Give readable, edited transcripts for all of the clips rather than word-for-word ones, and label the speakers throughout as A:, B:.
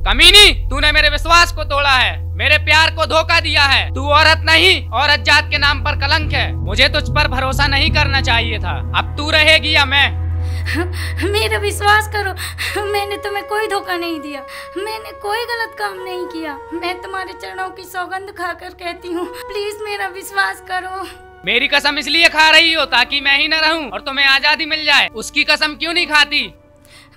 A: कमीनी, तूने मेरे विश्वास को तोड़ा है, मेरे प्यार को धोखा दिया है। तू औरत नहीं, औरत जात के नाम पर कलंक है। मुझे तुझ पर भरोसा नहीं करना चाहिए था। अब तू रहेगी या मैं?
B: मेरा विश्वास करो, मैंने तुम्हें कोई धोखा नहीं दिया, मैंने कोई गलत काम नहीं किया। मैं तुम्हारे चरणों की सौगंध खाकर कहती हूँ, प्लीज मेरा विश्वास करो।
A: मेरी कसम इसलिए खा रही हो ताकि मैं ही न रहूं और तुम्हें आजादी मिल जाए। उसकी कसम क्यों नहीं खाती?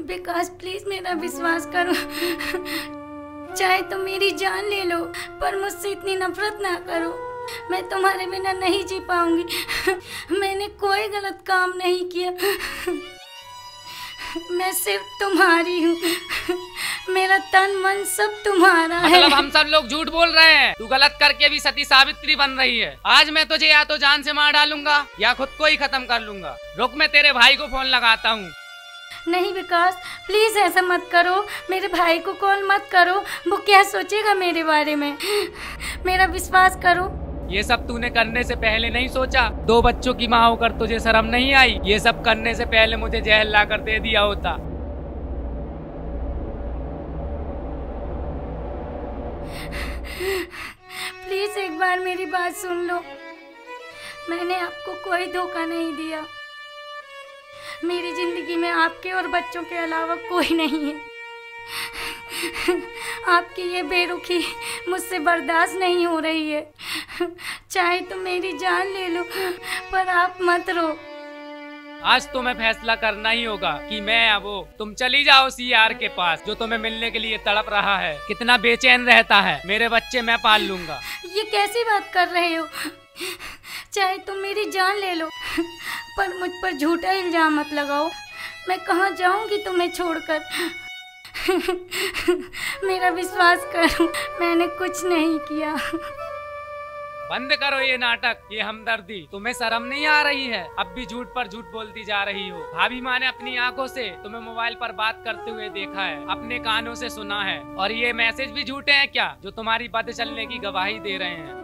B: विकास प्लीज मेरा विश्वास करो, चाहे तुम मेरी जान ले लो पर मुझसे इतनी नफरत ना करो। मैं तुम्हारे बिना नहीं जी पाऊंगी। मैंने कोई गलत काम नहीं किया, मैं सिर्फ तुम्हारी हूँ। मेरा तन मन सब तुम्हारा है।
A: मतलब हम सब लोग झूठ बोल रहे हैं? तू गलत करके भी सती सावित्री बन रही है। आज मैं तुझे या तो जान से मार डालूंगा या खुद को ही खत्म कर लूंगा। रुक, मैं तेरे भाई को फोन लगाता हूँ।
B: नहीं विकास, प्लीज ऐसा मत करो, मेरे भाई को कॉल मत करो, वो क्या सोचेगा मेरे बारे में। मेरा विश्वास करो।
A: ये सब तूने करने से पहले नहीं सोचा? 2 बच्चों की माँ होकर तुझे शर्म नहीं आई? ये सब करने से पहले मुझे जहर ला कर दे दिया होता।
B: प्लीज एक बार मेरी बात सुन लो, मैंने आपको कोई धोखा नहीं दिया। मेरी जिंदगी में आपके और बच्चों के अलावा कोई नहीं है। आपकी ये बेरुखी मुझसे बर्दाश्त नहीं हो रही है। चाहे तुम मेरी जान ले लो पर आप मत रो।
A: आज तुम्हें फैसला करना ही होगा कि मैं या वो। तुम चली जाओ सीआर के पास, जो तुम्हें मिलने के लिए तड़प रहा है, कितना बेचैन रहता है। मेरे बच्चे मैं पाल लूंगा।
B: ये कैसी बात कर रहे हो? चाहे तुम मेरी जान ले लो पर मुझ पर झूठा इल्जाम मत लगाओ। मैं कहाँ जाऊंगी तुम्हें छोड़कर? मेरा विश्वास करो, मैंने कुछ नहीं किया।
A: बंद करो ये नाटक, ये हमदर्दी। तुम्हें शर्म नहीं आ रही है? अब भी झूठ पर झूठ बोलती जा रही हो। भाभी माँ ने अपनी आंखों से तुम्हें मोबाइल पर बात करते हुए देखा है, अपने कानों से सुना है। और ये मैसेज भी झूठे हैं क्या, जो तुम्हारी बातें चलने की गवाही दे रहे हैं?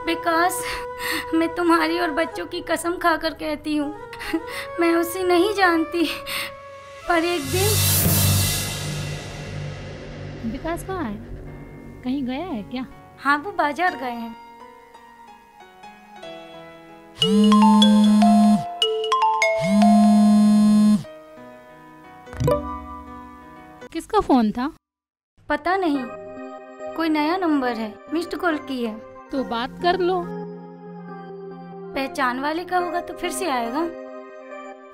B: विकास, मैं तुम्हारी और बच्चों की कसम खाकर कहती हूँ, मैं उसे नहीं जानती पर एक दिन।
C: विकास कहाँ है? कहीं गया है क्या?
B: हाँ, वो बाजार गए हैं।
C: किसका फोन था?
B: पता नहीं, कोई नया नंबर है, मिस्ड कॉल की है।
C: तो बात कर लो।
B: पहचान वाले का होगा तो फिर से आएगा।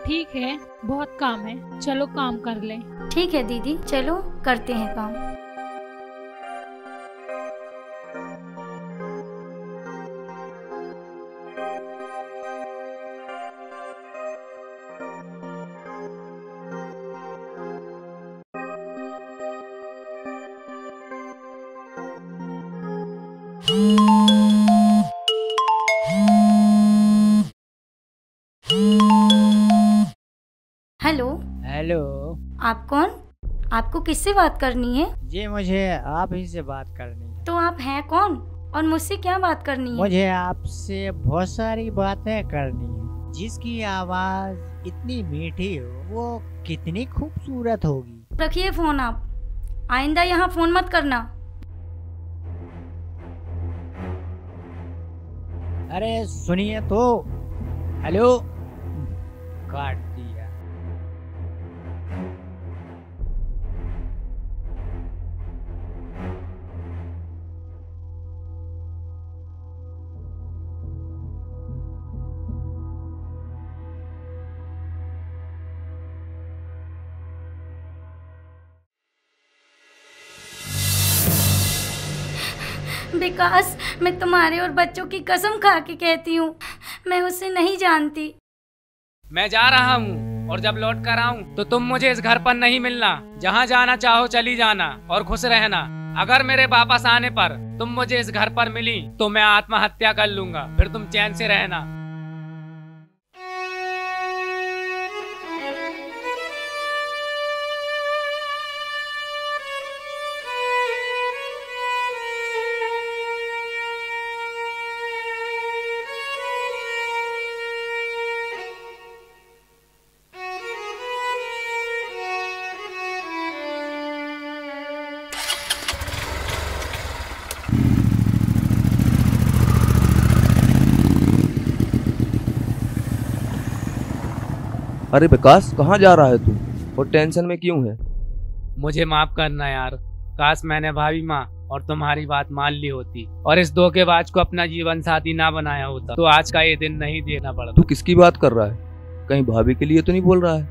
C: ठीक है, बहुत काम है, चलो काम कर ले।
B: ठीक है दीदी, चलो करते हैं काम। हेलो।
D: हेलो।
B: आप कौन? आपको किससे बात करनी है?
D: जी मुझे आप ही से बात करनी है।
B: तो आप हैं कौन और मुझसे क्या बात करनी है?
D: मुझे आपसे बहुत सारी बातें करनी है। जिसकी आवाज इतनी मीठी हो वो कितनी खूबसूरत होगी।
B: रखिए फोन आप, आइंदा यहाँ फोन मत करना।
D: अरे सुनिए तो। हेलो। काट दिया।
B: विकास, मैं तुम्हारे और बच्चों की कसम खा के कहती हूँ, मैं उसे नहीं जानती।
A: मैं जा रहा हूँ और जब लौट कर आऊँ तो तुम मुझे इस घर पर नहीं मिलना। जहाँ जाना चाहो चली जाना और खुश रहना। अगर मेरे वापस आने पर तुम मुझे इस घर पर मिली तो मैं आत्महत्या कर लूंगा, फिर तुम चैन से रहना।
E: अरे विकास, कहाँ जा रहा है तू और टेंशन में क्यों है?
A: मुझे माफ करना यार, काश मैंने भाभी माँ और तुम्हारी बात मान ली होती और इस धोखेबाज को अपना जीवन साथी ना बनाया होता तो आज का ये दिन नहीं देना पड़ता।
E: तू किसकी बात कर रहा है? कहीं भाभी के लिए तो नहीं बोल रहा है?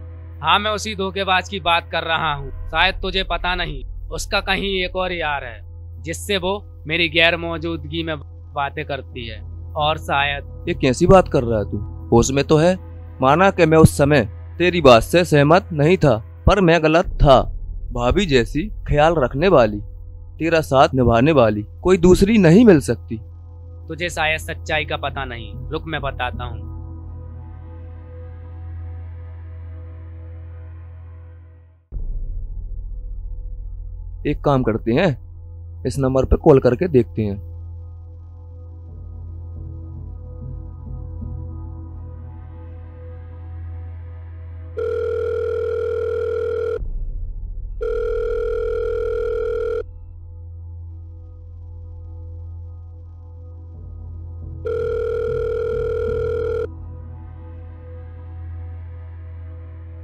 A: हाँ, मैं उसी धोखेबाज की बात कर रहा हूँ। शायद तुझे पता नहीं, उसका कहीं एक और यार है जिससे वो मेरी गैर मौजूदगी में बातें करती है। और शायद
E: ये कैसी बात कर रहा है तू? होश में तो है? माना कि मैं उस समय तेरी बात से सहमत नहीं था, पर मैं गलत था। भाभी जैसी ख्याल रखने वाली, तेरा साथ निभाने वाली कोई दूसरी नहीं मिल सकती।
A: तुझे शायद सच्चाई का पता नहीं, रुक मैं बताता हूँ।
E: एक काम करते हैं, इस नंबर पे कॉल करके देखते हैं।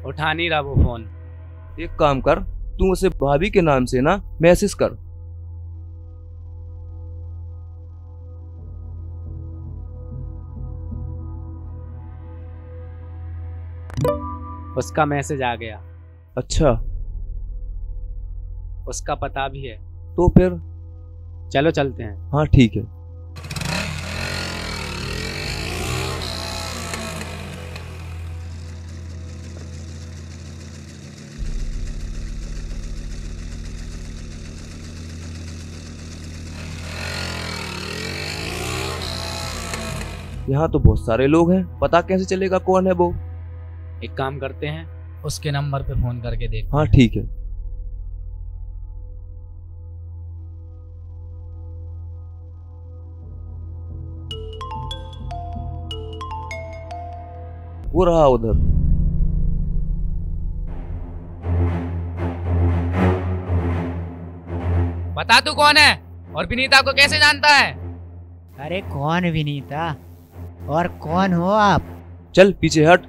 A: उठा नहीं रहा वो फोन।
E: एक काम कर, तू उसे भाभी के नाम से ना मैसेज कर।
A: उसका मैसेज आ गया।
E: अच्छा,
A: उसका पता भी है।
E: तो फिर
A: चलो चलते हैं।
E: हाँ ठीक है। यहाँ तो बहुत सारे लोग हैं, पता कैसे चलेगा कौन है वो?
A: एक काम करते हैं, उसके नंबर पे फोन करके देख।
E: हाँ ठीक है। वो रहा उधर।
A: बता तू कौन है और विनीता को कैसे जानता है?
D: अरे कौन विनीता और कौन हो आप?
E: चल पीछे हट।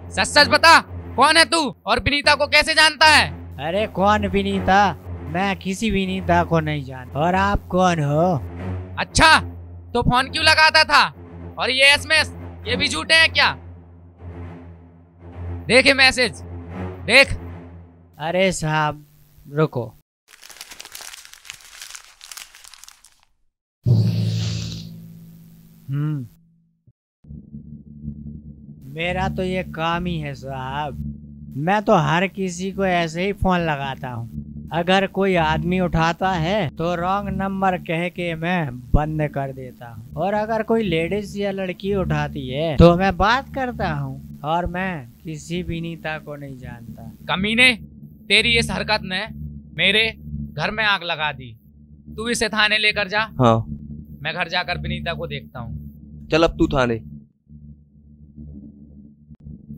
A: सच सच बता, कौन है तू और विनीता को कैसे जानता है?
D: अरे कौन विनीता? मैं किसी विनीता को नहीं जानता। और आप कौन हो?
A: अच्छा, तो फोन क्यों लगाता था? और ये एसएमएस, ये भी झूठे हैं क्या? देखे मैसेज, देख।
D: अरे साहब रुको। मेरा तो ये काम ही है साहब। मैं तो हर किसी को ऐसे ही फोन लगाता हूँ। अगर कोई आदमी उठाता है तो रॉन्ग नंबर कह के मैं बंद कर देता हूँ, और अगर कोई लेडीज या लड़की उठाती है तो मैं बात करता हूँ। और मैं किसी विनीता को नहीं जानता।
A: कमीने, तेरी इस हरकत ने मेरे घर में आग लगा दी। तू इसे थाने लेकर जा।
E: हाँ,
A: मैं घर जाकर विनीता को देखता हूँ।
E: चल अब तू थाने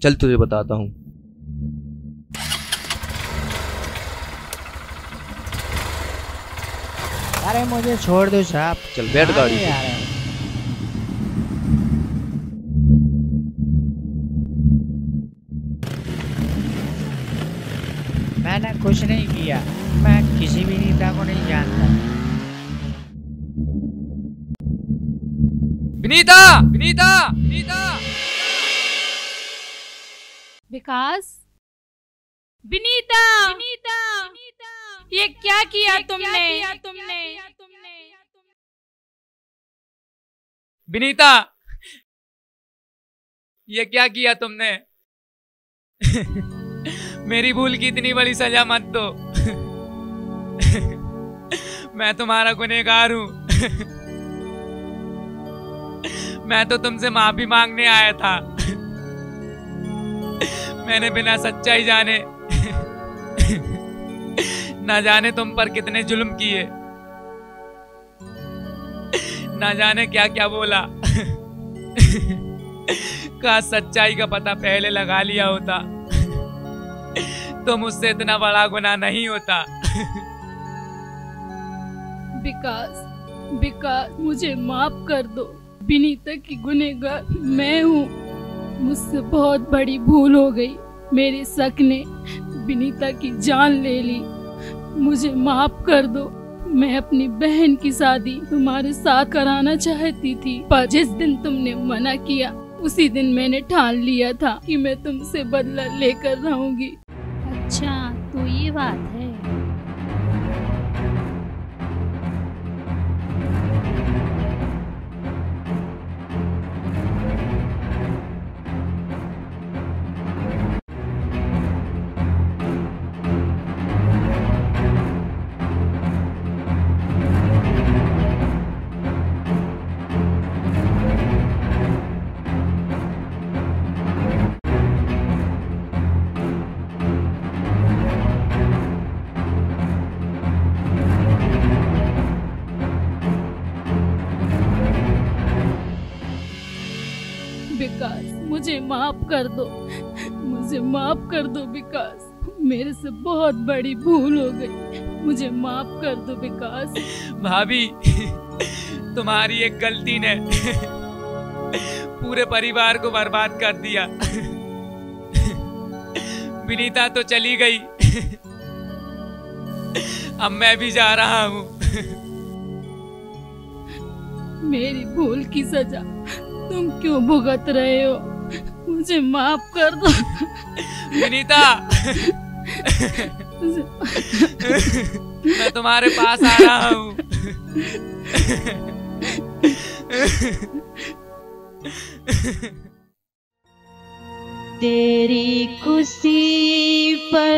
E: चल, तुझे बताता हूँ।
D: अरे मुझे छोड़ दो साहब।
E: चल बैठ गाड़ी
D: आ
E: पे।
D: रहे हैं। मैंने कुछ नहीं किया। मैं किसी विनीता को नहीं जानता।
A: विनीता, विनीता, विनीता।
C: विकास, विनीता, विनीता, ये क्या किया तुमने?
A: विनीता, ये क्या किया तुमने? मेरी भूल की इतनी बड़ी सजा मत दो। मैं तुम्हारा गुनहगार हूँ। मैं तो तुमसे माफी मांगने आया था। मैंने बिना सच्चाई जाने ना जाने तुम पर कितने जुल्म किए, ना जाने क्या क्या बोला। काश सच्चाई का पता पहले लगा लिया होता तो मुझसे इतना बड़ा गुनाह नहीं होता।
C: विकास, विकास, मुझे माफ कर दो। विनीता की गुनहगार मैं हूँ। मुझसे बहुत बड़ी भूल हो गई। मेरे शक ने विनीता की जान ले ली। मुझे माफ कर दो। मैं अपनी बहन की शादी तुम्हारे साथ कराना चाहती थी, पर जिस दिन तुमने मना किया उसी दिन मैंने ठान लिया था कि मैं तुमसे बदला लेकर रहूंगी।
F: अच्छा, तो ये बात है।
C: विकास, मुझे माफ कर दो। मुझे माफ कर दो विकास। मेरे से बहुत बड़ी भूल हो गई। मुझे माफ कर दो विकास।
A: भाभी, तुम्हारी एक गलती ने पूरे परिवार को बर्बाद कर दिया। विनीता तो चली गई, अब मैं भी जा रहा हूँ।
C: मेरी भूल की सजा तुम क्यों भुगत रहे हो? मुझे माफ कर दो
A: विनीता। मैं तुम्हारे पास आ रहा हूँ।
G: तेरी खुशी पर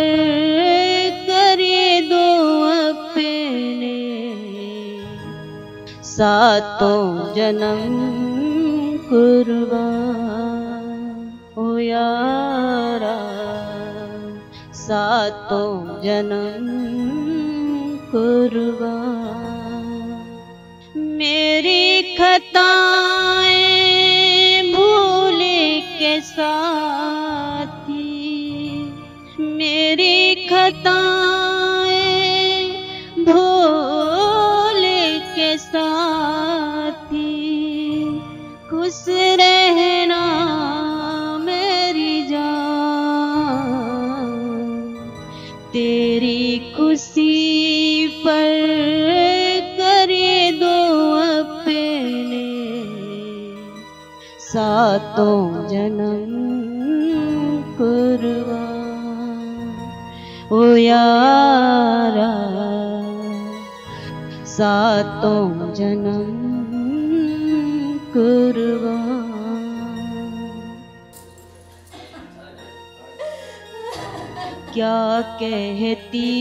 G: करे दो अपने सातों जन्म कुर्बान। ओ यारा सातों जन्म कुर्बान। मेरी खताएं भूल के साथी, मेरी खताएं भूल के साथी। खुश रहना मेरी जान, तेरी खुशी पर करे दो अपने सातों जन्म कुर्बान। ओ यारा सातों जन्म कुर्बान। क्या कहती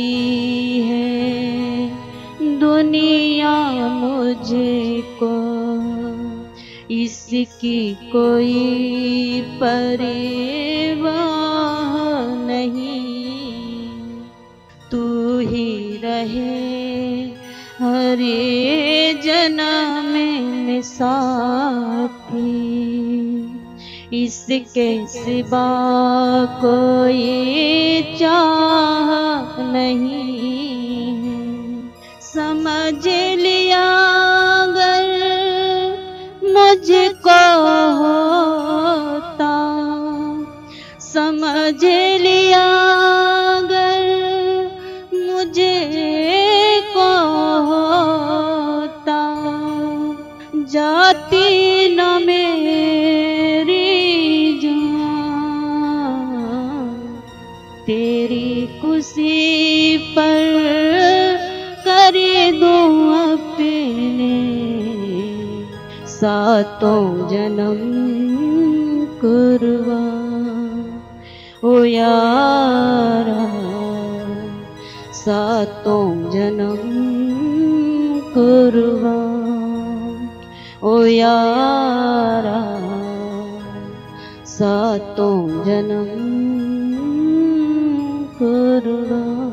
G: है दुनिया मुझको, इसकी कोई परवाह नहीं। तू ही रहे हर जन्म में साथी, इसके सिवा कोई चाह नहीं। समझ लिया अगर मुझको होता, समझ लिया अगर मुझे को होता, जाती न मेरी जान। तेरी खुशी पर करे दो अपने सातों जन्म कुर्बान। ओ यारा सातों जन्म कुर्बान। ओ यारा सातों जन्म कुर्बान।